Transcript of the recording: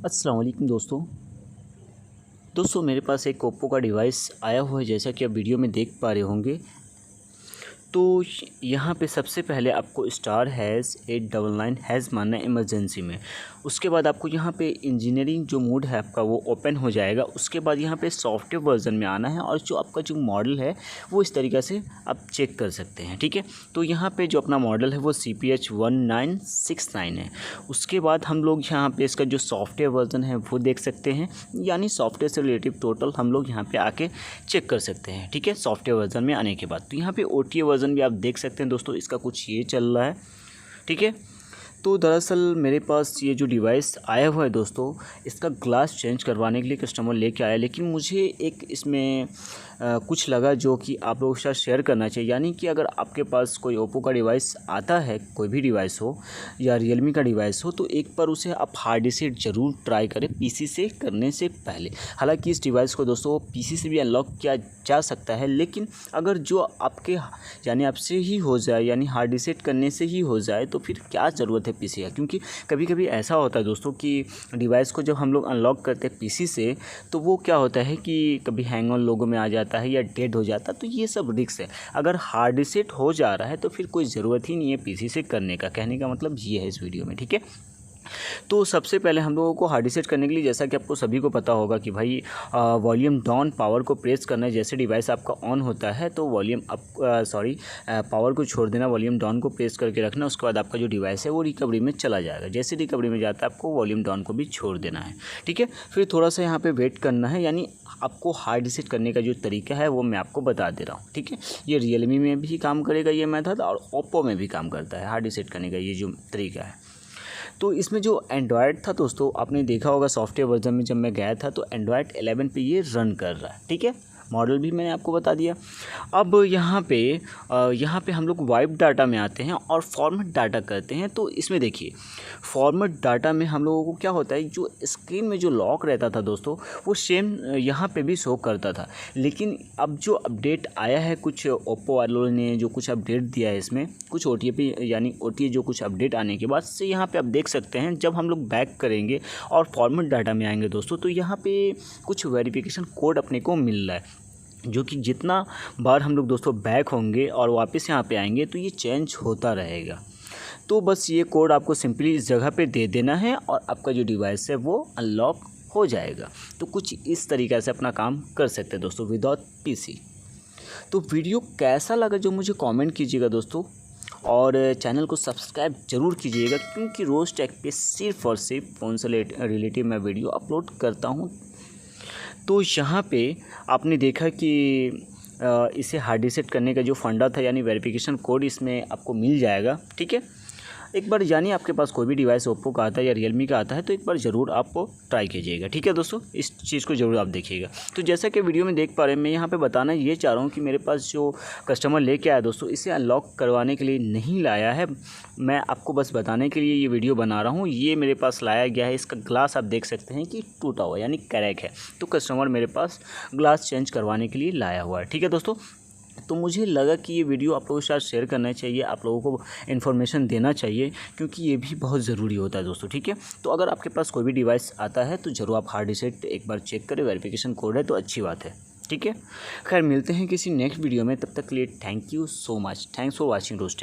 अस्सलाम वालेकुम दोस्तों मेरे पास एक ओप्पो का डिवाइस आया हुआ है, जैसा कि आप वीडियो में देख पा रहे होंगे। तो यहाँ पे सबसे पहले आपको *899# मारना है इमरजेंसी में। उसके बाद आपको यहाँ पे इंजीनियरिंग जो मोड है आपका वो ओपन हो जाएगा। उसके बाद यहाँ पे सॉफ्टवेयर वर्जन में आना है और जो आपका जो मॉडल है वो इस तरीक़े से आप चेक कर सकते हैं, ठीक है। तो यहाँ पे जो अपना मॉडल है वो CPH1969 है। उसके बाद हम लोग यहाँ पे इसका जो सॉफ्टवेयर वर्जन है वो देख सकते हैं, यानी सॉफ्टवेयर से रिलेटिव टोटल हम लोग यहाँ पे आके चेक कर सकते हैं, ठीक है। सॉफ्टवेयर वर्जन में आने के बाद तो यहाँ पे OTA वर्जन भी आप देख सकते हैं दोस्तों, इसका कुछ ये चल रहा है, ठीक है। तो दरअसल मेरे पास ये जो डिवाइस आया हुआ है दोस्तों, इसका ग्लास चेंज करवाने के लिए कस्टमर लेके आया, लेकिन मुझे एक इसमें कुछ लगा जो कि आप लोगों के साथ शेयर करना चाहिए। यानी कि अगर आपके पास कोई ओप्पो का डिवाइस आता है, कोई भी डिवाइस हो या रियलमी का डिवाइस हो, तो एक बार उसे आप हार्ड रीसेट ज़रूर ट्राई करें पीसी से करने से पहले। हालांकि इस डिवाइस को दोस्तों पीसी से भी अनलॉक किया जा सकता है, लेकिन अगर जो आपके यानी आपसे ही हो जाए, यानी हार्ड रीसेट करने से ही हो जाए, तो फिर क्या ज़रूरत है पीसी का। क्योंकि कभी कभी ऐसा होता है दोस्तों कि डिवाइस को जब हम लोग अनलॉक करते हैं पीसी से, तो वो क्या होता है कि कभी हैंग ऑन लोगों में आ जाता है या डेड हो जाता है। तो ये सब रिस्क है। अगर हार्ड रीसेट हो जा रहा है तो फिर कोई ज़रूरत ही नहीं है पीसी से करने का। कहने का मतलब ये है इस वीडियो में, ठीक है। तो सबसे पहले हम लोगों को हार्ड रीसेट करने के लिए, जैसा कि आपको सभी को पता होगा कि भाई वॉल्यूम डाउन पावर को प्रेस करना है। जैसे डिवाइस आपका ऑन होता है तो वॉल्यूम अप पावर को छोड़ देना, वॉल्यूम डाउन को प्रेस करके रखना। उसके बाद आपका जो डिवाइस है वो रिकवरी में चला जाएगा। जैसे रिकवरी में जाता है आपको वॉल्यूम डाउन को भी छोड़ देना है, ठीक है। फिर थोड़ा सा यहाँ पे वेट करना है, यानी आपको हार्ड रीसेट करने का जो तरीका है वो मैं आपको बता दे रहा हूँ, ठीक है। ये रियलमी में भी काम करेगा ये मेथड, और ओप्पो में भी काम करता है हार्ड रीसेट करने का ये जो तरीका है। तो इसमें जो एंड्रॉयड था दोस्तों, आपने देखा होगा सॉफ्टवेयर वर्जन में जब मैं गया था तो एंड्रॉयड 11 पे ये रन कर रहा है, ठीक है। मॉडल भी मैंने आपको बता दिया। अब यहाँ पे हम लोग वाइप डाटा में आते हैं और फॉर्मेट डाटा करते हैं। तो इसमें देखिए फॉर्मेट डाटा में हम लोगों को क्या होता है, जो स्क्रीन में जो लॉक रहता था दोस्तों वो सेम यहाँ पे भी शो करता था। लेकिन अब जो अपडेट आया है, कुछ ओप्पो वालों ने जो कुछ अपडेट दिया है इसमें, कुछ OTA यानी OTA जो कुछ अपडेट आने के बाद से यहाँ पे आप देख सकते हैं, जब हम लोग बैक करेंगे और फॉर्मेट डाटा में आएंगे दोस्तों, तो यहाँ पे कुछ वेरिफिकेशन कोड अपने को मिल रहा है, जो कि जितना बार हम लोग दोस्तों बैक होंगे और वापस यहाँ पे आएंगे तो ये चेंज होता रहेगा। तो बस ये कोड आपको सिंपली इस जगह पे दे देना है और आपका जो डिवाइस है वो अनलॉक हो जाएगा। तो कुछ इस तरीक़े से अपना काम कर सकते हैं दोस्तों विदाउट पीसी। तो वीडियो कैसा लगा जो मुझे कमेंट कीजिएगा दोस्तों, और चैनल को सब्सक्राइब ज़रूर कीजिएगा, क्योंकि रोज़ टेक पे सिर्फ और सिर्फ फ़ोन से रिलेटिव मैं वीडियो अपलोड करता हूँ। तो यहाँ पे आपने देखा कि इसे हार्ड रीसेट करने का जो फंडा था, यानी वेरिफिकेशन कोड इसमें आपको मिल जाएगा, ठीक है। एक बार यानी आपके पास कोई भी डिवाइस ओप्पो का आता है या रियलमी का आता है तो एक बार ज़रूर आप ट्राई कीजिएगा, ठीक है दोस्तों। इस चीज़ को ज़रूर आप देखिएगा। तो जैसा कि वीडियो में देख पा रहे हैं, मैं यहाँ पे बताना ये चाह रहा हूँ कि मेरे पास जो कस्टमर लेके आया दोस्तों, इसे अनलॉक करवाने के लिए नहीं लाया है। मैं आपको बस बताने के लिए ये वीडियो बना रहा हूँ। ये मेरे पास लाया गया है, इसका ग्लास आप देख सकते हैं कि टूटा हुआ यानी क्रैक है। तो कस्टमर मेरे पास ग्लास चेंज करवाने के लिए लाया हुआ है, ठीक है दोस्तों। तो मुझे लगा कि ये वीडियो आप लोगों के साथ शेयर करना चाहिए, आप लोगों को इन्फॉर्मेशन देना चाहिए, क्योंकि ये भी बहुत ज़रूरी होता है दोस्तों, ठीक है। तो अगर आपके पास कोई भी डिवाइस आता है तो ज़रूर आप हार्ड रीसेट एक बार चेक करें, वेरिफिकेशन कोड है तो अच्छी बात है, ठीक है। खैर मिलते हैं किसी नेक्स्ट वीडियो में, तब तक के लिए thank you so much. Thanks for watching Rose take.